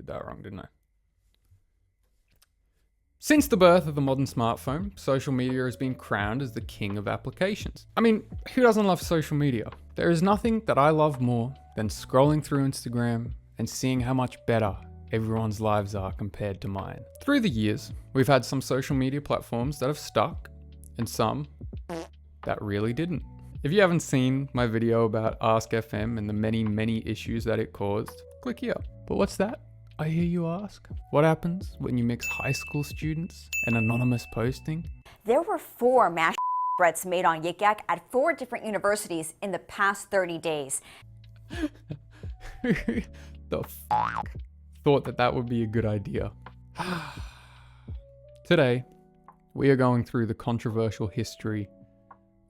did that wrong, didn't I? Since the birth of the modern smartphone, social media has been crowned as the king of applications. I mean, who doesn't love social media? There is nothing that I love more than scrolling through Instagram and seeing how much better everyone's lives are compared to mine. Through the years, we've had some social media platforms that have stuck and some that really didn't. If you haven't seen my video about Ask FM and the many issues that it caused, click here. But what's that? I hear you ask. What happens when you mix high school students and anonymous posting? There were 4 mass threats made on Yik Yak at 4 different universities in the past 30 days. The f*** thought that would be a good idea. Today, we are going through the controversial history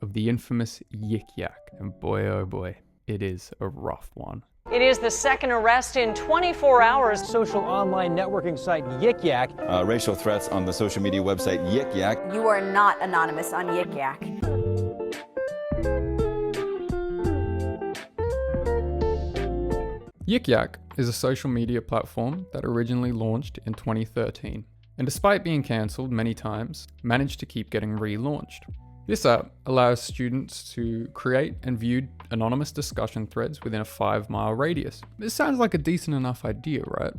of the infamous Yik Yak, and boy oh boy, it is a rough one. It is the second arrest in 24 hours. Social online networking site Yik Yak. Racial threats on the social media website Yik Yak. You are not anonymous on Yik Yak. Yik Yak is a social media platform that originally launched in 2013, and despite being cancelled many times, managed to keep getting relaunched. This app allows students to create and view anonymous discussion threads within a 5-mile radius. This sounds like a decent enough idea, right?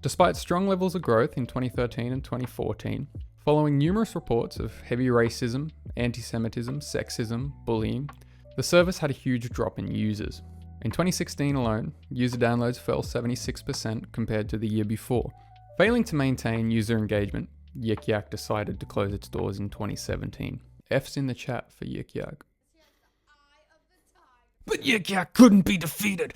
Despite strong levels of growth in 2013 and 2014, following numerous reports of heavy racism, anti-Semitism, sexism, bullying, the service had a huge drop in users. In 2016 alone, user downloads fell 76% compared to the year before. Failing to maintain user engagement, Yik Yak decided to close its doors in 2017. F's in the chat for Yik Yak. But Yik Yak couldn't be defeated.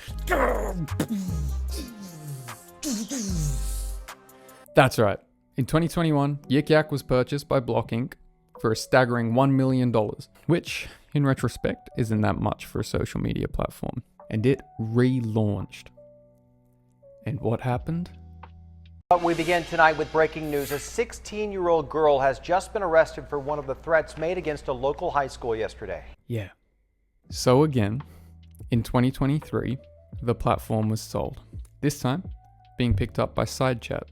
That's right. In 2021, Yik Yak was purchased by Block Inc. for a staggering $1 million, which, in retrospect, isn't that much for a social media platform. And it relaunched. And what happened? We begin tonight with breaking news. A 16-year-old girl has just been arrested for one of the threats made against a local high school yesterday. Yeah. So again, in 2023, the platform was sold. This time, being picked up by SideChat,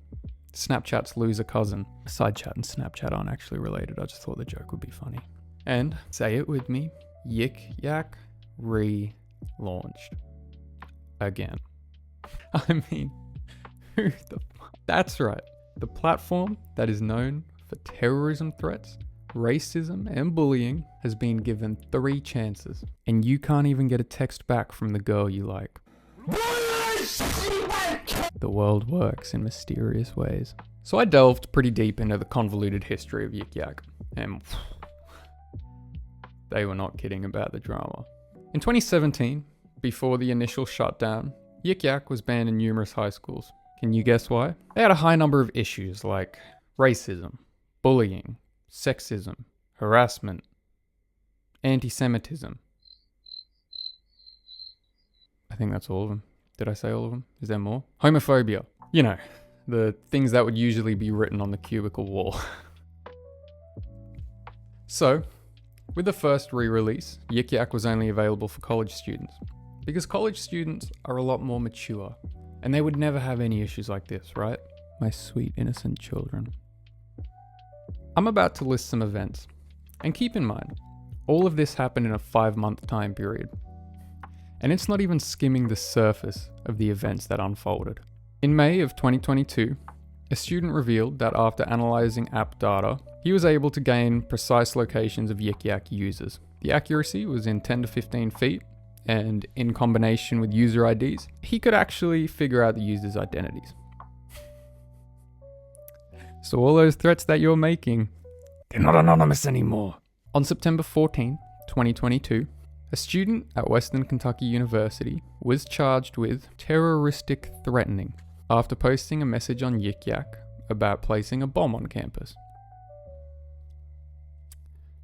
Snapchat's loser cousin. SideChat and Snapchat aren't actually related. I just thought the joke would be funny. And, say it with me, Yik Yak relaunched. Again. I mean, who the fuck? That's right. The platform that is known for terrorism threats, racism, and bullying has been given 3 chances. And you can't even get a text back from the girl you like. The world works in mysterious ways. So I delved pretty deep into the convoluted history of Yik Yak, and they were not kidding about the drama. In 2017, before the initial shutdown, Yik Yak was banned in numerous high schools. Can you guess why? They had a high number of issues like racism, bullying, sexism, harassment, anti-Semitism. I think that's all of them. Did I say all of them? Is there more? Homophobia. You know, the things that would usually be written on the cubicle wall. So, with the first re-release, Yik Yak was only available for college students, because college students are a lot more mature, and they would never have any issues like this, right? My sweet innocent children. I'm about to list some events, and keep in mind, all of this happened in a 5-month time period. And it's not even skimming the surface of the events that unfolded. In May of 2022, a student revealed that after analysing app data, he was able to gain precise locations of Yik Yak users. The accuracy was in 10 to 15 feet, and in combination with user IDs, he could actually figure out the users' identities. So all those threats that you're making, they're not anonymous anymore. On September 14, 2022, a student at Western Kentucky University was charged with terroristic threatening after posting a message on Yik Yak about placing a bomb on campus.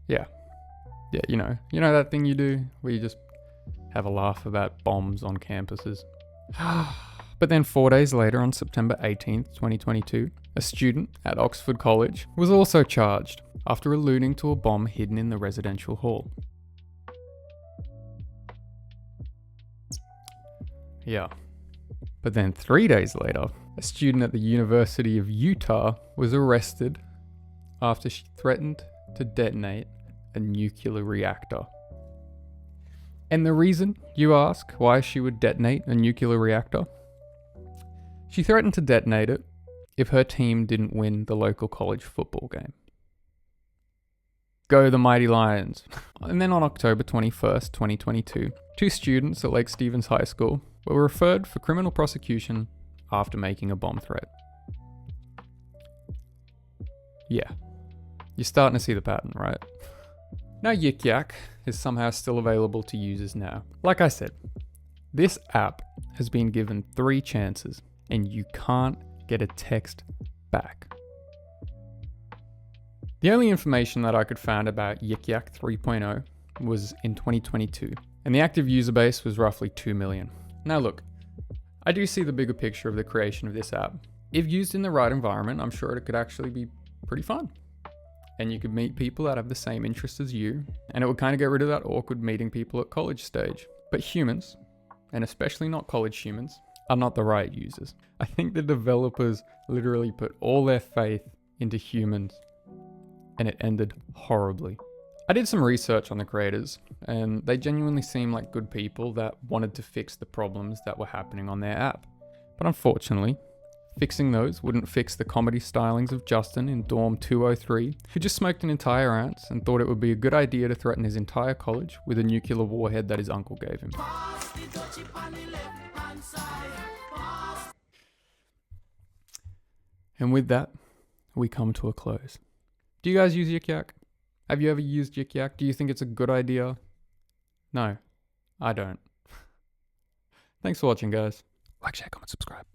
Yeah, you know that thing you do where you just have a laugh about bombs on campuses. But then 4 days later, on September 18th, 2022, a student at Oxford College was also charged after alluding to a bomb hidden in the residential hall. Yeah. But then 3 days later, a student at the University of Utah was arrested after she threatened to detonate a nuclear reactor. And the reason, you ask, why she would detonate a nuclear reactor? She threatened to detonate it if her team didn't win the local college football game. Go the Mighty Lions. And then on October 21st, 2022, 2 students at Lake Stevens High School were referred for criminal prosecution after making a bomb threat. Yeah, you're starting to see the pattern, right? Now Yik Yak is somehow still available to users now. Like I said, this app has been given 3 chances and you can't get a text back. The only information that I could find about Yik Yak 3.0 was in 2022, and the active user base was roughly 2 million. Now look, I do see the bigger picture of the creation of this app. If used in the right environment, I'm sure it could actually be pretty fun. And you could meet people that have the same interests as you, and it would kind of get rid of that awkward meeting people at college stage. But humans, and especially not college humans, are not the right users. I think the developers literally put all their faith into humans, and it ended horribly. I did some research on the creators, and they genuinely seem like good people that wanted to fix the problems that were happening on their app. But unfortunately, fixing those wouldn't fix the comedy stylings of Justin in Dorm 203, who just smoked an entire ounce and thought it would be a good idea to threaten his entire college with a nuclear warhead that his uncle gave him. And with that, we come to a close. Do you guys use Yik Yak? Have you ever used Yik Yak? Do you think it's a good idea? No, I don't. Thanks for watching, guys. Like, share, comment, subscribe.